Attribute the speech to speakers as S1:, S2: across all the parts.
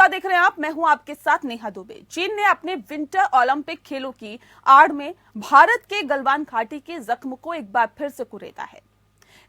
S1: नमस्कार, देख रहे हैं आप, मैं हूं आपके साथ नेहा दुबे। चीन ने अपने विंटर ओलंपिक खेलों की आड़ में भारत के गलवान घाटी के जख्म को एक बार फिर से कुरेदा है।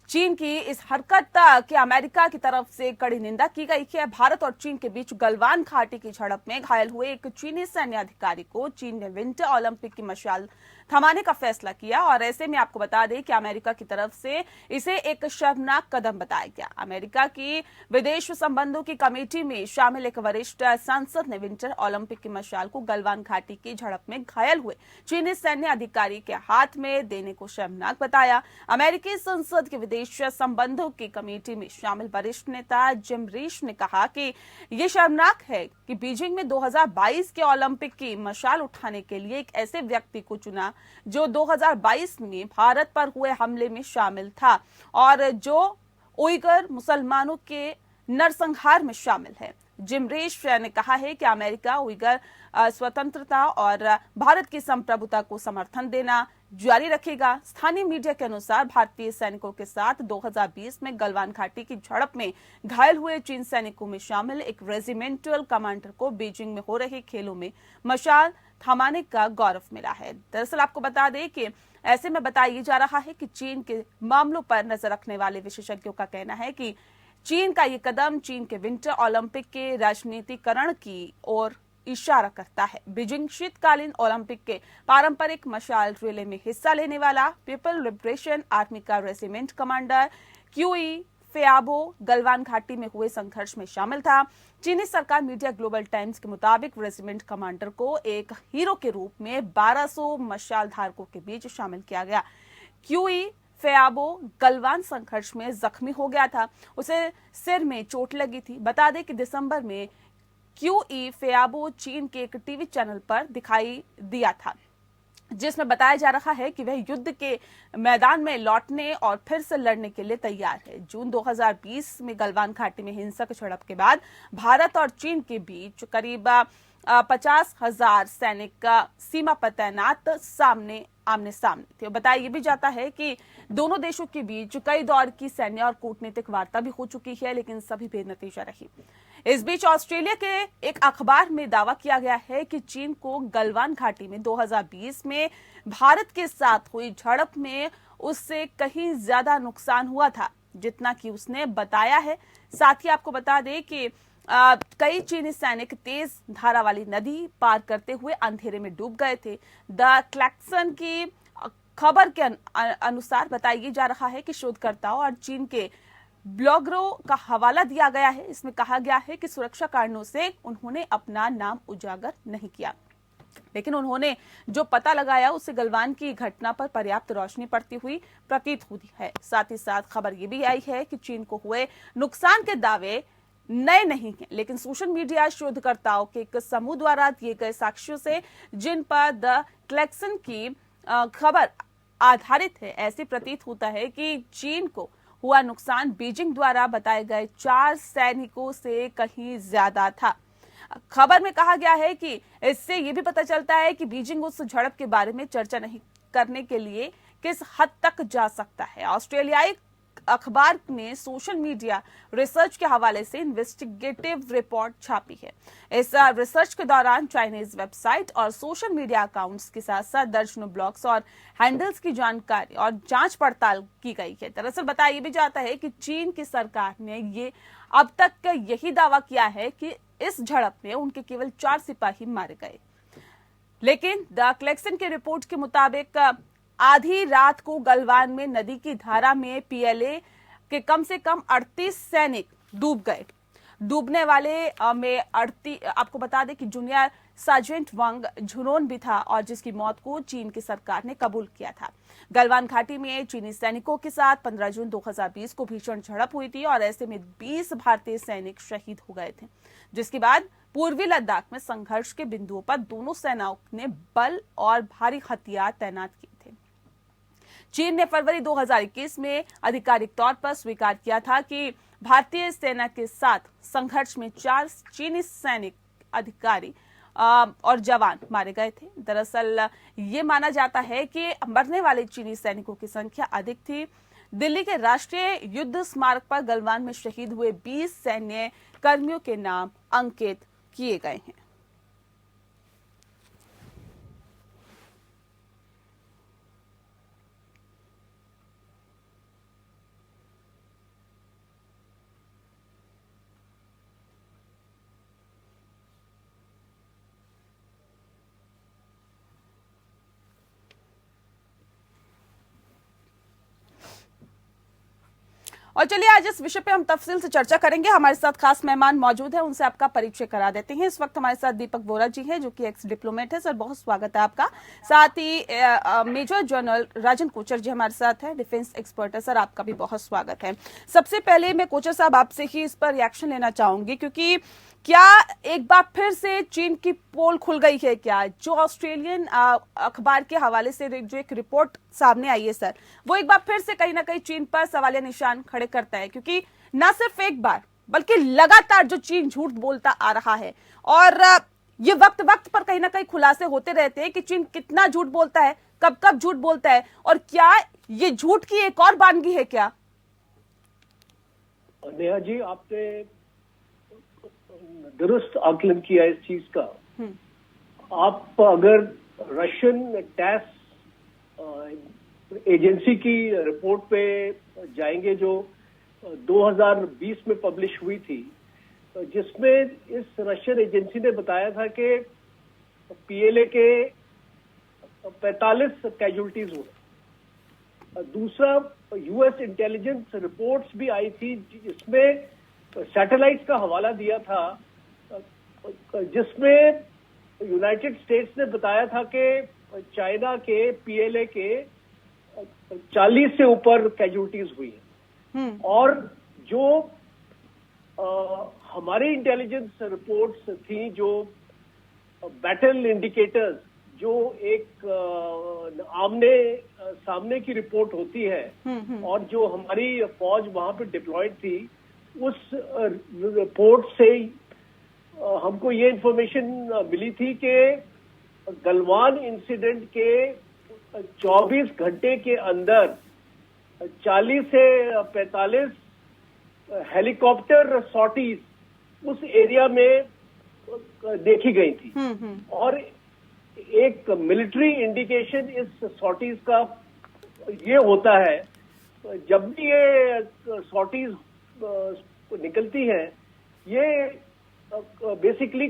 S1: चीन की इस हरकत की अमेरिका की तरफ से कड़ी निंदा की गई है। भारत और चीन के बीच गलवान घाटी की झड़प में घायल हुए एक चीनी सैन्य अधिकारी को चीन ने विंटर ओलंपिक की मशाल थमाने का फैसला किया और ऐसे में आपको बता दें कि अमेरिका की तरफ से इसे एक शर्मनाक कदम बताया गया। अमेरिका की विदेश संबंधों की कमेटी में शामिल एक वरिष्ठ सांसद ने विंटर ओलंपिक की मशाल को गलवान घाटी की झड़प में घायल हुए चीनी सैन्य अधिकारी के हाथ में देने को शर्मनाक बताया। अमेरिकी संसद के विदेश संबंधों की कमेटी में शामिल वरिष्ठ नेता जिम रिश ने कहा कि यह शर्मनाक है कि बीजिंग में 2022 के ओलंपिक की मशाल उठाने के लिए एक ऐसे व्यक्ति को चुना जो 2022 में भारत पर हुए हमले में शामिल था और जो उइगर मुसलमानों के नरसंहार में शामिल है। जिम रिश ने कहा है कि अमेरिका उइगर स्वतंत्रता और भारत की संप्रभुता को समर्थन देना जारी रखेगा। स्थानीय मीडिया के अनुसार भारतीय सैनिकों के साथ 2020 में गलवान घाटी की झड़प में घायल हुए चीन सैनिकों में शामिल एक रेजिमेंटल कमांडर को बीजिंग में हो रहे खेलों में मशाल थमाने का गौरव मिला है। दरअसल आपको बता दें कि ऐसे में बताया जा रहा है कि चीन के मामलों पर नजर रखने वाले विशेषज्ञों का कहना है कि चीन का ये कदम चीन के विंटर ओलंपिक के राजनीतिकरण की ओर इशारा करता है। बीजिंग शीतकालीन ओलंपिक के पारंपरिक मशाल रिले में हिस्सा लेने वाला पीपल लिबरेशन आर्मी का रेजिमेंट कमांडर क्यूई फेआबो गलवान घाटी में हुए संघर्ष में शामिल था। चीनी सरकार मीडिया ग्लोबल टाइम्स के मुताबिक रेजिमेंट कमांडर को एक हीरो के रूप में 1200 मशाल धारकों के बीच शामिल किया गया। क्यूई फेआबो गलवान संघर्ष में जख्मी हो गया था, उसे सिर में चोट लगी थी। बता दें कि दिसंबर में क्यूई फेआबो चीन के एक टीवी चैनल पर दिखाई दिया था, जिसमें बताया जा रहा है कि वह युद्ध के मैदान में लौटने और फिर से लड़ने के लिए तैयार है। जून 2020 में गलवान घाटी में हिंसक झड़प के बाद भारत और चीन के बीच करीब 50,000 सैनिक सीमा पर तैनात आमने सामने थे। बताया भी जाता है कि दोनों देशों के बीच कई दौर की सैन्य और कूटनीतिक वार्ता भी हो चुकी है, लेकिन सभी बेनतीजा रही। इस बीच ऑस्ट्रेलिया के एक अखबार में दावा किया गया है कि चीन को गलवान घाटी में 2020 में भारत के साथ हुई झड़प में उससे कहीं ज्यादा नुकसान हुआ था जितना कि उसने बताया है। साथ ही आपको बता दें कि कई चीनी सैनिक तेज धारा वाली नदी पार करते हुए अंधेरे में डूब गए थे। द क्लैक्सन की खबर के अनुसार बताया जा रहा है कि शोधकर्ताओं और चीन के ब्लॉगरों का हवाला दिया गया है। इसमें कहा गया है कि सुरक्षा कारणों से उन्होंने अपना नाम उजागर नहीं किया, लेकिन उन्होंने जो पता लगाया उससे गलवान की घटना पर पर्याप्त रोशनी पड़ती हुई प्रतीत हुई है। साथ ही साथ खबर ये भी आई है कि चीन को हुए नुकसान के दावे नए नहीं हैं, लेकिन सोशल मीडिया शोधकर्ताओं के एक समूह द्वारा दिए गए साक्ष्यों से जिन पर द क्लैक्सन की खबर आधारित है, ऐसे प्रतीत होता है कि चीन को हुआ नुकसान बीजिंग द्वारा बताए गए 4 सैनिकों से कहीं ज्यादा था। खबर में कहा गया है कि इससे यह भी पता चलता है कि बीजिंग उस झड़प के बारे में चर्चा नहीं करने के लिए किस हद तक जा सकता है। ऑस्ट्रेलियाई अखबार ने सोशल मीडिया रिसर्च के हवाले से इन्वेस्टिगेटिव रिपोर्ट छापी है। इस रिसर्च के दौरान चाइनीज वेबसाइट और सोशल मीडिया अकाउंट्स के साथ साथ दर्जनों ब्लॉग्स और हैंडल्स की जानकारी और जांच पड़ताल की गई है। दरअसल बताया भी जाता है कि चीन की सरकार ने ये अब तक यही दावा किया है कि इस झड़प में उनके केवल 4 सिपाही मारे गए, लेकिन द क्लैक्सन की रिपोर्ट के मुताबिक आधी रात को गलवान में नदी की धारा में पीएलए के कम से कम 38 सैनिक डूब गए। डूबने वाले में आपको बता दें कि जूनियर सार्जेंट वांग झुनोन भी था और जिसकी मौत को चीन की सरकार ने कबूल किया था। गलवान घाटी में चीनी सैनिकों के साथ 15 जून 2020 को भीषण झड़प हुई थी और ऐसे में 20 भारतीय सैनिक शहीद हो गए थे, जिसके बाद पूर्वी लद्दाख में संघर्ष के बिंदुओं पर दोनों सेनाओं ने बल और भारी हथियार तैनात किए थे। चीन ने फरवरी 2021 में आधिकारिक तौर पर स्वीकार किया था कि भारतीय सेना के साथ संघर्ष में 4 चीनी सैनिक अधिकारी और जवान मारे गए थे। दरअसल ये माना जाता है कि मरने वाले चीनी सैनिकों की संख्या अधिक थी। दिल्ली के राष्ट्रीय युद्ध स्मारक पर गलवान में शहीद हुए 20 सैन्य कर्मियों के नाम अंकित किए गए हैं। और चलिए आज इस विषय पे हम तफसील से चर्चा करेंगे। हमारे साथ खास मेहमान मौजूद है, उनसे आपका परिचय करा देते हैं। इस वक्त हमारे साथ दीपक बोरा जी हैं, जो कि एक्स डिप्लोमेट है। सर, बहुत स्वागत है आपका। साथ ही मेजर जनरल राजन कोचर जी हमारे साथ है, डिफेंस एक्सपर्ट है। सर, आपका भी बहुत स्वागत है। सबसे पहले मैं कोचर साहब आपसे ही इस पर रिएक्शन लेना चाहूंगी, क्योंकि क्या एक बार फिर से चीन की पोल खुल गई है क्या? जो ऑस्ट्रेलियन अखबार के हवाले से जो एक रिपोर्ट सामने आई है सर, वो एक बार फिर से कहीं ना कहीं चीन पर सवालिया निशान खड़े करता है, क्योंकि न सिर्फ एक बार बल्कि लगातार जो चीन झूठ बोलता आ रहा है, और ये वक्त वक्त पर कहीं ना कहीं खुलासे होते रहते हैं कि चीन कितना झूठ बोलता है, कब कब झूठ बोलता है, और क्या ये झूठ की एक और वानगी है क्या?
S2: नेहा जी, आपने दुरुस्त आकलन किया इस चीज का। आप अगर रशियन टैस एजेंसी की रिपोर्ट पे जाएंगे, जो 2020 में पब्लिश हुई थी, जिसमें इस रशियन एजेंसी ने बताया था कि पीएलए के 45 कैजुअल्टीज हुए। दूसरा, यूएस इंटेलिजेंस रिपोर्ट्स भी आई थी जिसमें सैटेलाइट्स का हवाला दिया था, जिसमें यूनाइटेड स्टेट्स ने बताया था कि चाइना के पीएलए के 40 से ऊपर कैजुअल्टीज हुई हैं। और जो हमारी इंटेलिजेंस रिपोर्ट्स थी, जो बैटल इंडिकेटर्स, जो एक आमने सामने की रिपोर्ट होती है, और जो हमारी फौज वहां पे डिप्लॉयड थी, उस रिपोर्ट से हमको ये इंफॉर्मेशन मिली थी कि गलवान इंसिडेंट के 24 घंटे के अंदर 40 से 45 हेलीकॉप्टर सॉर्टीज उस एरिया में देखी गई थी। और एक मिलिट्री इंडिकेशन इस सॉर्टीज का ये होता है, जब भी ये सॉर्टीज निकलती है, ये बेसिकली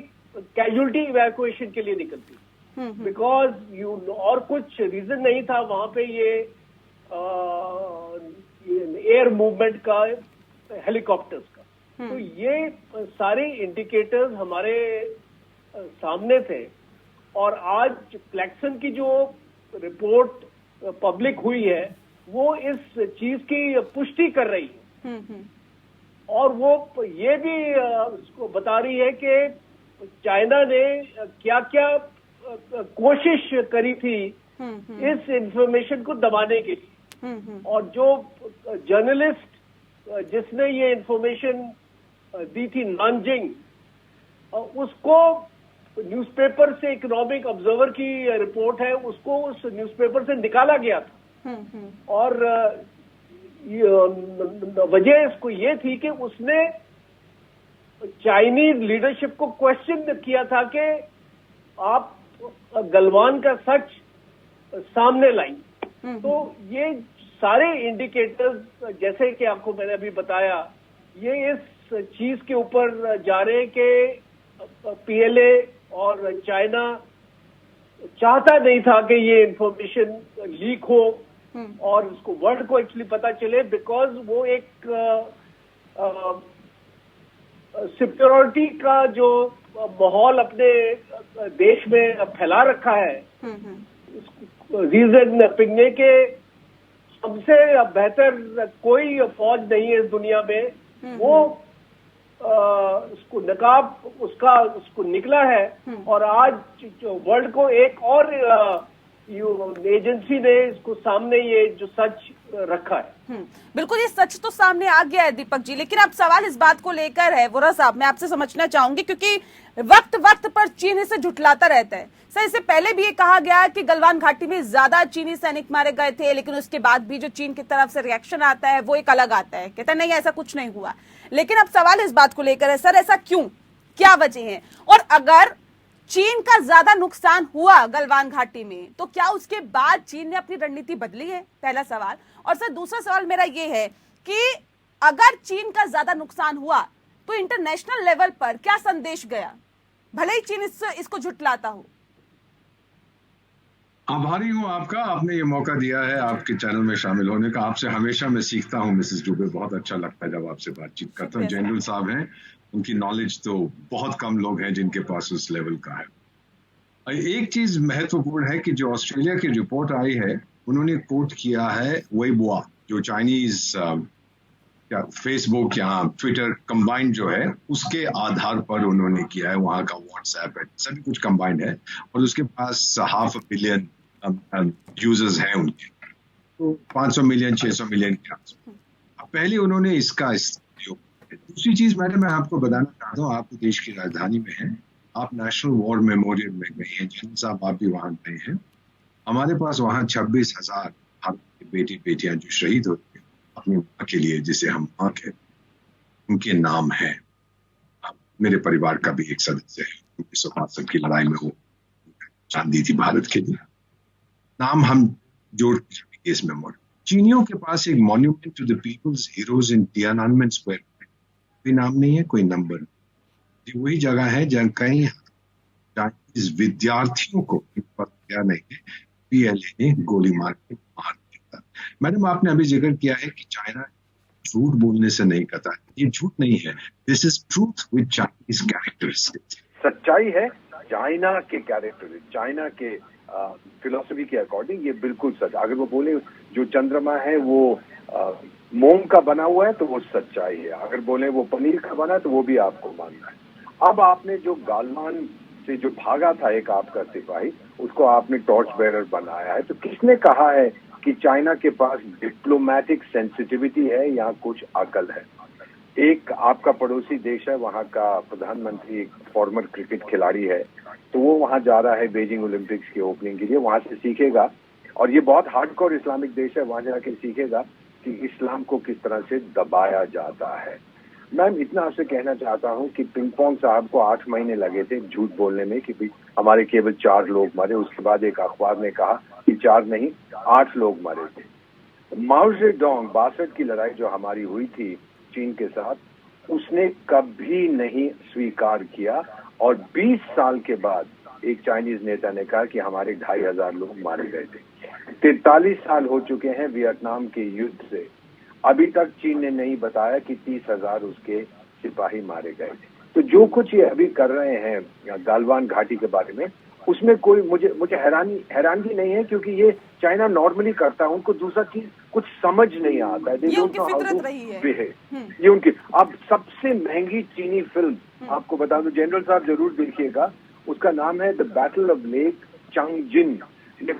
S2: कैजुअल्टी इवैक्यूएशन के लिए निकलती है, बिकॉज और कुछ रीजन नहीं था वहां पे ये एयर मूवमेंट का, हेलीकॉप्टर्स का। तो ये सारे इंडिकेटर्स हमारे सामने थे, और आज क्लैक्सन की जो रिपोर्ट पब्लिक हुई है, वो इस चीज की पुष्टि कर रही है। और वो ये भी उसको बता रही है कि चाइना ने क्या क्या कोशिश करी थी इस इंफॉर्मेशन को दबाने के लिए। और जो जर्नलिस्ट जिसने ये इंफॉर्मेशन दी थी, नानजिंग, उसको न्यूज़पेपर से, इकोनॉमिक ऑब्जर्वर की रिपोर्ट है, उसको उस न्यूज़पेपर से निकाला गया था। और वजह इसको ये थी कि उसने चाइनीज लीडरशिप को क्वेश्चन किया था कि आप गलवान का सच सामने लाई। तो ये सारे इंडिकेटर्स, जैसे कि आपको मैंने अभी बताया, ये इस चीज के ऊपर जा रहे हैं कि पीएलए और चाइना चाहता नहीं था कि ये इंफॉर्मेशन लीक हो और उसको वर्ल्ड को एक्चुअली पता चले, बिकॉज वो एक सिक्योरिटी का जो माहौल अपने देश में फैला रखा है, रीजन पिंगने के सबसे बेहतर कोई फौज नहीं है इस दुनिया में। वो उसको नकाब उसको निकला है, और आज वर्ल्ड को एक और एजेंसी ने इसको सामने ये जो सच रखा है।
S1: बिल्कुल, ये सच तो सामने आ गया है दीपक जी, लेकिन अब सवाल इस बात को लेकर है, वोरा साहब, मैं आपसे समझना चाहूंगी, क्योंकि वक्त वक्त पर चीन इसे झुठलाता रहता है। सर, इससे पहले भी ये कहा गया कि गलवान घाटी में ज्यादा चीनी सैनिक मारे गए थे, लेकिन उसके बाद भी जो चीन की तरफ से रिएक्शन आता है वो एक अलग आता है, कहता है नहीं ऐसा कुछ नहीं हुआ। लेकिन अब सवाल इस बात को लेकर है सर, ऐसा क्यों? क्या वजह है? और अगर चीन का ज्यादा नुकसान हुआ गलवान घाटी में, तो क्या उसके बाद चीन ने अपनी रणनीति बदली है? पहला सवाल। और सर दूसरा सवाल मेरा यह है कि अगर चीन का ज्यादा नुकसान हुआ तो इंटरनेशनल लेवल पर क्या संदेश गया, भले ही चीन इसको झुटलाता हो?
S3: आभारी हूं आपका, आपने ये मौका दिया है आपके चैनल में शामिल होने का। आपसे हमेशा मैं सीखता हूं मिसेस दुबे, बहुत अच्छा लगता है जब आपसे बातचीत करता हूं। जनरल साहब हैं, उनकी नॉलेज तो बहुत कम लोग हैं जिनके पास उस लेवल का है। एक चीज महत्वपूर्ण है कि जो ऑस्ट्रेलिया की रिपोर्ट आई है, उन्होंने कोट किया है वेइबो, जो चाइनीज फेसबुक या ट्विटर कंबाइंड जो है, उसके आधार पर उन्होंने किया है। वहां का व्हाट्सएप है, सभी कुछ कंबाइंड है, और उसके पास 500 मिलियन यूजर्स हैं उनके, तो 500 मिलियन 600 मिलियन के आसपास। पहले उन्होंने इसका उपयोग। दूसरी चीज मैडम, मैं आपको बताना चाहता हूँ, आप देश की राजधानी में हैं, आप नेशनल वॉर मेमोरियल में गए हैं, जनरल साहब आप भी वहां गए हैं। हमारे पास वहां 26,000 भारत के बेटी बेटियां जो शहीद होते हैं अपनी माँ के लिए, जिसे हम माँ कहते हैं, उनके नाम है। मेरे परिवार का भी एक सदस्य है, 1965 की लड़ाई में वो जान दी थी भारत के लिए। नाम हम जोड़ के इस मेमोरियल। चीनियों के पास एक monument to the people's heroes in Tiananmen Square, कोई नाम नहीं है, कोई नंबर नहीं। वही जगह है जहाँ कई चाइनीज विद्यार्थियों को क्या नहीं है, PLA ने गोली मार के मार दिया। मैडम, आपने अभी जिक्र किया है कि चाइना झूठ बोलने से नहीं करता। ये झूठ नहीं है, this is truth with Chinese characteristics.
S4: सच्चाई है चाइना के कैरेक्टर, चाइना के फिलोसफी के अकॉर्डिंग ये बिल्कुल सच। अगर वो बोले जो चंद्रमा है वो मोम का बना हुआ है तो वो सच्चाई है, अगर बोले वो पनीर का बना है तो वो भी आपको मानना है। अब आपने जो गालवान से जो भागा था एक आपका सिपाही, उसको आपने टॉर्च बेरर बनाया है, तो किसने कहा है कि चाइना के पास डिप्लोमेटिक सेंसिटिविटी है या कुछ अकल है? एक आपका पड़ोसी देश है, वहाँ का प्रधानमंत्री एक फॉर्मर क्रिकेट खिलाड़ी है, तो वो वहाँ जा रहा है बीजिंग ओलंपिक्स की ओपनिंग के लिए, वहाँ से सीखेगा, और ये बहुत हार्डकोर इस्लामिक देश है, वहाँ जाके सीखेगा कि इस्लाम को किस तरह से दबाया जाता है। मैम, इतना आपसे कहना चाहता हूँ कि पिंगपोंग साहब को 8 महीने लगे थे झूठ बोलने में कि हमारे केवल 4 लोग मरे। उसके बाद एक अखबार ने कहा कि 4 नहीं 8 लोग मरे थे। माओ जेडोंग 62 की लड़ाई जो हमारी हुई थी चीन के साथ, उसने कभी नहीं स्वीकार किया, और 20 साल के बाद एक चाइनीज नेता ने कहा कि हमारे 2,500 लोग मारे गए थे। 43 साल हो चुके हैं वियतनाम के युद्ध से, अभी तक चीन ने नहीं बताया कि 30,000 उसके सिपाही मारे गए थे। तो जो कुछ ये अभी कर रहे हैं गालवान घाटी के बारे में, उसमें कोई मुझे हैरानगी नहीं है, क्योंकि ये चाइना नॉर्मली करता है, उनको दूसरा चीज कुछ समझ नहीं आता है।
S1: ये उनकी फितरत रही है।
S4: ये उनकी। अब सबसे महंगी चीनी फिल्म आपको बता दूं, जनरल साहब जरूर देखिएगा, उसका नाम है the battle of Lake Changjin.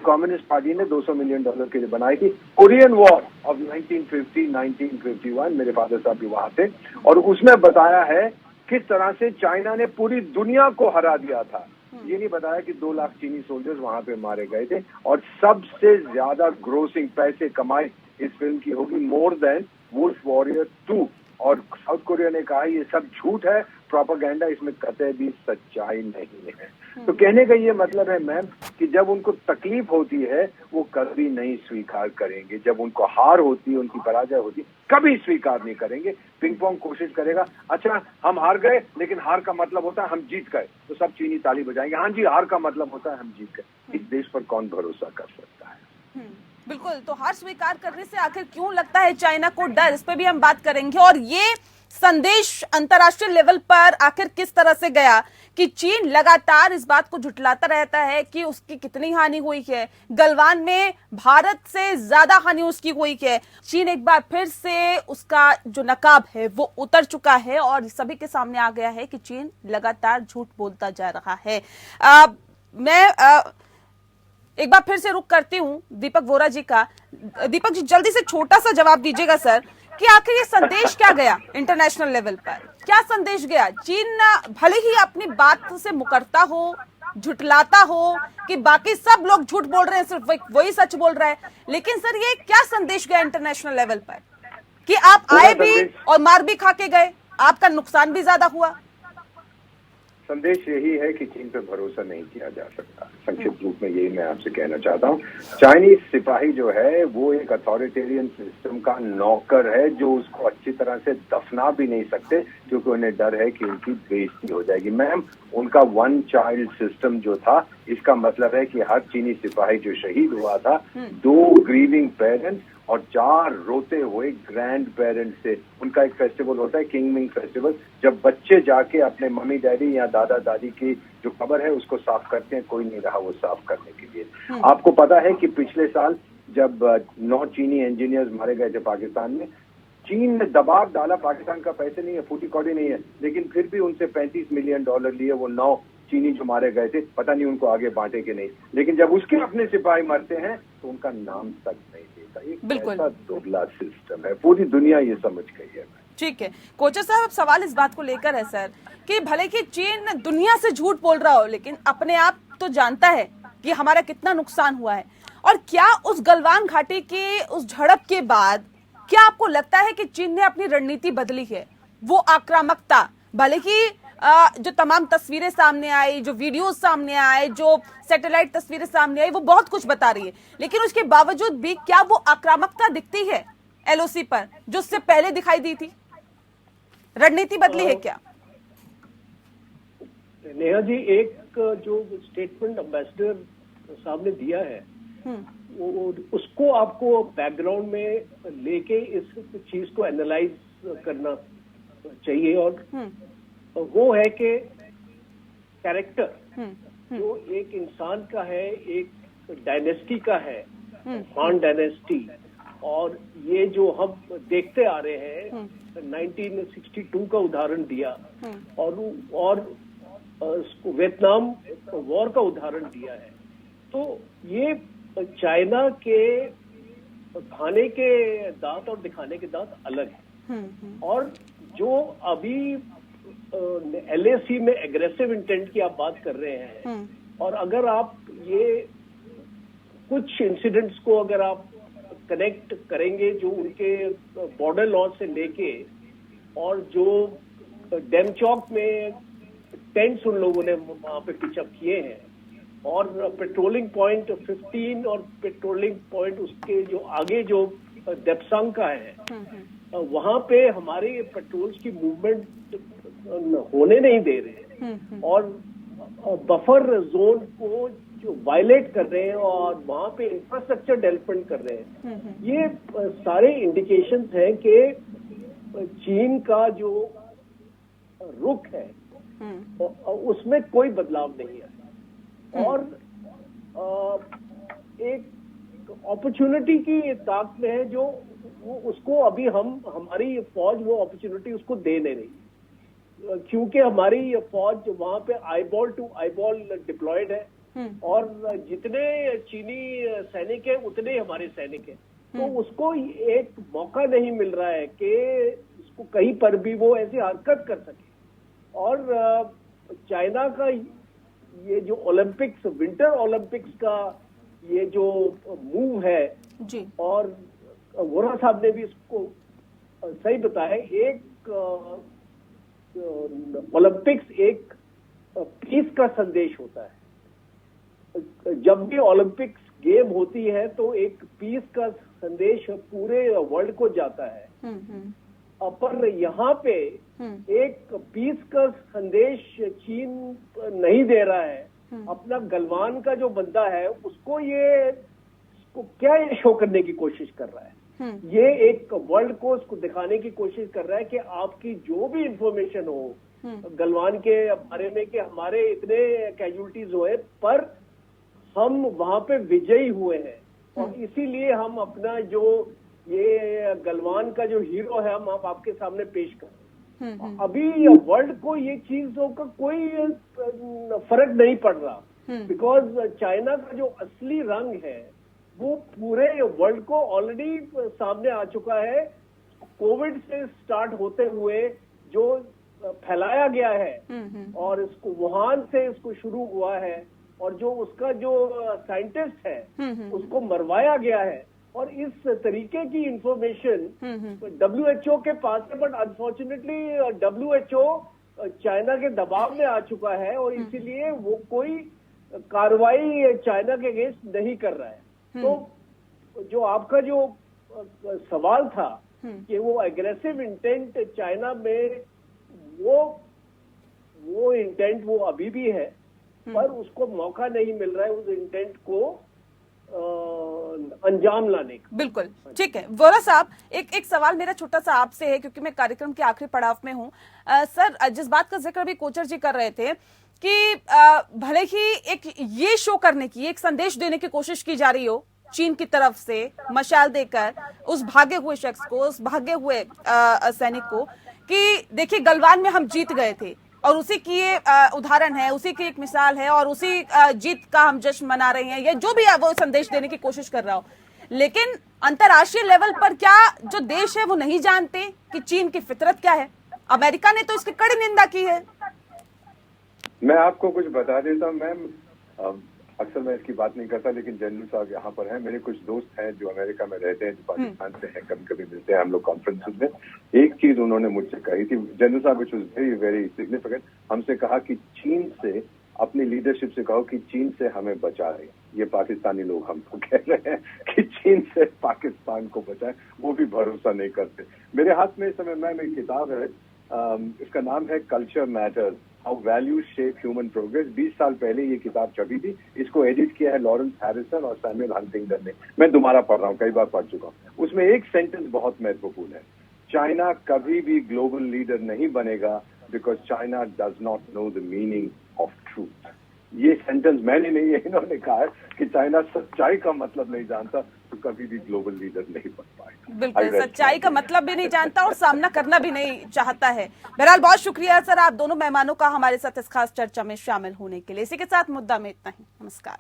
S4: Communist party ने $200 मिलियन के लिए बनाई थी। कोरियन वॉर ऑफ 1950-1951, मेरे फादर साहब भी वहां थे, और उसमें बताया है किस तरह से चाइना ने पूरी दुनिया को हरा दिया था। ये नहीं बताया कि 2 लाख चीनी सोल्जर्स वहां पे मारे गए थे, और सबसे ज्यादा ग्रोसिंग पैसे कमाई इस फिल्म की होगी, मोर देन वुल्फ वॉरियर 2। और साउथ कोरिया ने कहा ये सब झूठ है, प्रोपेगेंडा, इसमें कतई भी सच्चाई नहीं है। तो कहने का ये मतलब है मैम कि जब उनको तकलीफ होती है वो कभी नहीं स्वीकार करेंगे, जब उनको हार होती है, उनकी पराजय होती है, कभी स्वीकार नहीं करेंगे। पिंगपोंग कोशिश करेगा, अच्छा हम हार गए, लेकिन हार का मतलब होता है हम जीत गए, तो सब चीनी ताली बजाएंगे, हाँ जी हार का मतलब होता है हम जीत गए। इस देश पर कौन भरोसा कर सकता है?
S1: बिल्कुल। तो हार स्वीकार करने से आखिर क्यों लगता है चाइना को डर, इस पे भी हम बात करेंगे। और ये संदेश अंतर्राष्ट्रीय लेवल पर आखिर किस तरह से गया कि चीन लगातार इस बात को झुठलाता रहता है कि उसकी कितनी हानि हुई है, गलवान में भारत से ज्यादा हानि उसकी हुई है। चीन एक बार फिर से उसका जो नकाब है वो उतर चुका है, और सभी के सामने आ गया है कि चीन लगातार झूठ बोलता जा रहा है। मैं एक बार फिर से रुक करती हूं दीपक वोरा जी का। दीपक जी, जल्दी से छोटा सा जवाब दीजिएगा सर कि आखिर ये संदेश क्या गया इंटरनेशनल लेवल पर, क्या संदेश गया? चीन भले ही अपनी बात से मुकरता हो, झुठलाता हो कि बाकी सब लोग झूठ बोल रहे हैं, सिर्फ वही सच बोल रहा है, लेकिन सर ये क्या संदेश गया इंटरनेशनल लेवल पर कि आप आए भी और मार भी खा के गए, आपका नुकसान भी ज्यादा हुआ?
S4: संदेश यही है कि चीन पे भरोसा नहीं किया जा सकता। संक्षिप्त रूप में यही मैं आपसे कहना चाहता हूँ। चाइनीज सिपाही जो है वो एक अथॉरिटेरियन सिस्टम का नौकर है, जो उसको अच्छी तरह से दफना भी नहीं सकते, क्योंकि उन्हें डर है कि उनकी बेइज्जती हो जाएगी। मैम, उनका वन चाइल्ड सिस्टम जो था, इसका मतलब है कि हर चीनी सिपाही जो शहीद हुआ था, 2 ग्रीविंग पेरेंट्स और 4 रोते हुए ग्रैंड पेरेंट्स से। उनका एक फेस्टिवल होता है, किंगमिंग फेस्टिवल, जब बच्चे जाके अपने मम्मी डैडी या दादा दादी की जो कब्र है उसको साफ करते हैं। कोई नहीं रहा वो साफ करने के लिए। आपको पता है कि पिछले साल जब 9 चीनी इंजीनियर्स मारे गए थे पाकिस्तान में, चीन ने दबाव डाला, पाकिस्तान का पैसे नहीं है, फूटी कौड़ी नहीं है, लेकिन फिर भी उनसे $35 मिलियन लिए वो 9 चीनी जो मारे गए थे। पता नहीं उनको आगे बांटे कि नहीं, लेकिन जब उसके अपने सिपाही मरते हैं तो उनका नाम तक नहीं देता। एक ऐसा दुबला सिस्टम है, पूरी दुनिया ये समझ गई है।
S1: ठीक है कोचर साहब, अब सवाल इस बात को लेकर है सर कि भले कि चीन दुनिया से झूठ बोल रहा हो, लेकिन अपने आप तो जानता है कि हमारा कितना नुकसान हुआ है। और क्या उस गलवान घाटी की उस झड़प के बाद क्या आपको लगता है कि चीन ने अपनी रणनीति बदली है? वो आक्रामकता, भले ही जो तमाम तस्वीरें सामने आई, जो वीडियोस सामने आए, जो सैटेलाइट तस्वीरें सामने आई, वो बहुत कुछ बता रही है, लेकिन उसके बावजूद भी क्या वो आक्रामकता दिखती है LOC पर जो उससे पहले दिखाई दी थी? रणनीति बदली है क्या?
S2: नेहा जी, एक जो स्टेटमेंट एम्बेसडर साहब ने दिया है, वो उसको आपको बैकग्राउंड में लेके इस चीज को एनालाइज करना चाहिए। और वो है कि कैरेक्टर जो एक इंसान का है, एक डायनेस्टी का है, हान डायनेस्टी, और ये जो हम देखते आ रहे हैं, 1962 का उदाहरण दिया और वियतनाम वॉर का उदाहरण दिया है। तो ये चाइना के खाने के दांत और दिखाने के दांत अलग है। और जो अभी LAC में एग्रेसिव इंटेंट की आप बात कर रहे हैं, और अगर आप ये कुछ इंसिडेंट्स को अगर आप कनेक्ट करेंगे जो उनके बॉर्डर लॉ से लेके, और जो डेमचौक में टेंट्स उन लोगों ने वहां पे पिचअप किए हैं, और पेट्रोलिंग पॉइंट 15 और पेट्रोलिंग पॉइंट उसके जो आगे जो देपसांग का है, वहां पे हमारे पेट्रोल्स की मूवमेंट होने नहीं दे रहे हैं, और बफर जोन को जो वायलेट कर रहे हैं और वहां पे इंफ्रास्ट्रक्चर डेवलपमेंट कर रहे हैं। ये सारे इंडिकेशंस हैं कि चीन का जो रुख है उसमें कोई बदलाव नहीं है, और एक अपॉर्चुनिटी की ताक में है जो उसको अभी हमारी फौज वो अपॉर्चुनिटी उसको दे नहीं रही, क्योंकि हमारी फौज वहां पे आईबॉल टू आईबॉल डिप्लॉयड है, और जितने चीनी सैनिक हैं उतने हमारे सैनिक हैं। तो उसको एक मौका नहीं मिल रहा है कि उसको कहीं पर भी वो ऐसी हरकत कर सके। और चाइना का ये जो ओलंपिक्स, विंटर ओलंपिक्स का ये जो मूव है जी, और वोरा साहब ने भी इसको सही बताया, एक ओलंपिक्स एक पीस का संदेश होता है। जब भी ओलंपिक्स गेम होती है तो एक पीस का संदेश पूरे वर्ल्ड को जाता है, पर यहाँ पे एक पीस का संदेश चीन नहीं दे रहा है। अपना गलवान का जो बंदा है उसको क्या ये शो करने की कोशिश कर रहा है, ये एक वर्ल्ड को उसको दिखाने की कोशिश कर रहा है कि आपकी जो भी इंफॉर्मेशन हो गलवान के बारे में कि हमारे इतने कैजुअलिटीज हुए, पर हम वहां पे विजयी हुए हैं, और इसीलिए हम अपना जो ये गलवान का जो हीरो है हम आपके सामने पेश कर रहे हैं। अभी वर्ल्ड को ये चीजों का कोई फर्क नहीं पड़ रहा, बिकॉज चाइना का जो असली रंग है वो पूरे वर्ल्ड को ऑलरेडी सामने आ चुका है। कोविड से स्टार्ट होते हुए जो फैलाया गया है और इसको वुहान से इसको शुरू हुआ है, और जो उसका जो साइंटिस्ट है उसको मरवाया गया है, और इस तरीके की इंफॉर्मेशन WHO के पास है। बट अनफॉर्चुनेटली WHO चाइना के दबाव में आ चुका है और इसीलिए वो कोई कार्रवाई चाइना के अगेंस्ट नहीं कर रहा है। तो जो आपका जो सवाल था कि वो एग्रेसिव इंटेंट चाइना में, वो इंटेंट वो अभी भी है, पर उसको मौका नहीं मिल रहा है उस इंटेंट को अंजाम लाने का।
S1: बिल्कुल ठीक है। वोरा साहब, एक सवाल मेरा छोटा सा आपसे है, क्योंकि मैं कार्यक्रम के आखिरी पड़ाव में हूँ। सर, जिस बात का जिक्र भी कोचर जी कर रहे थे कि भले ही एक ये शो करने की, एक संदेश देने की कोशिश की जा रही हो चीन की तरफ से, मशाल देकर उस भागे हुए शख्स को, उस भागे हुए सैनिक को, कि देखिए गलवान में हम जीत गए थे, और उसी की ये उदाहरण है, उसी की एक मिसाल है, और उसी जीत का हम जश्न मना रहे हैं, या जो भी वो संदेश देने की कोशिश कर रहा हो। लेकिन अंतर्राष्ट्रीय लेवल पर क्या जो देश है वो नहीं जानते कि चीन की फितरत क्या है? अमेरिका ने तो इसकी कड़ी निंदा की है।
S4: मैं आपको कुछ बता देता हूँ मैम, अक्सर मैं इसकी बात नहीं करता, लेकिन जनरल साहब यहाँ पर हैं, मेरे कुछ दोस्त हैं जो अमेरिका में रहते हैं, जो पाकिस्तान से हैं, कभी कभी मिलते हैं हम लोग कॉन्फ्रेंसेस में। एक चीज उन्होंने मुझसे कही थी जनरल साहब, which was very very significant. हमसे कहा कि चीन से, अपनी लीडरशिप से कहो कि चीन से हमें बचा रहे। ये पाकिस्तानी लोग हमको कह रहे हैं कि चीन से पाकिस्तान को बचाए, वो भी भरोसा नहीं करते। मेरे हाथ में इस समय मैम एक किताब है, इसका नाम है culture matters, how values shape human progress. 20 साल पहले ये किताब छपी थी। इसको एडिट किया है लॉरेंस हैरिसन और सैमुअल हंटिंगटन ने। मैं दोबारा पढ़ रहा हूँ, कई बार पढ़ चुका हूँ। उसमें एक सेंटेंस बहुत महत्वपूर्ण है, चाइना कभी भी ग्लोबल लीडर नहीं बनेगा because China does not know the meaning of truth. ये सेंटेंस मैंने नहीं है, इन्होंने कहा है कि चाइना सच्चाई का मतलब नहीं जानता तो कभी भी ग्लोबल लीडर नहीं बन पाएगा।
S1: बिल्कुल, सच्चाई का मतलब भी नहीं जानता और सामना करना भी नहीं चाहता है। बहरहाल बहुत शुक्रिया सर आप दोनों मेहमानों का हमारे साथ इस खास चर्चा में शामिल होने के लिए। इसी के साथ मुद्दा में इतना ही। नमस्कार।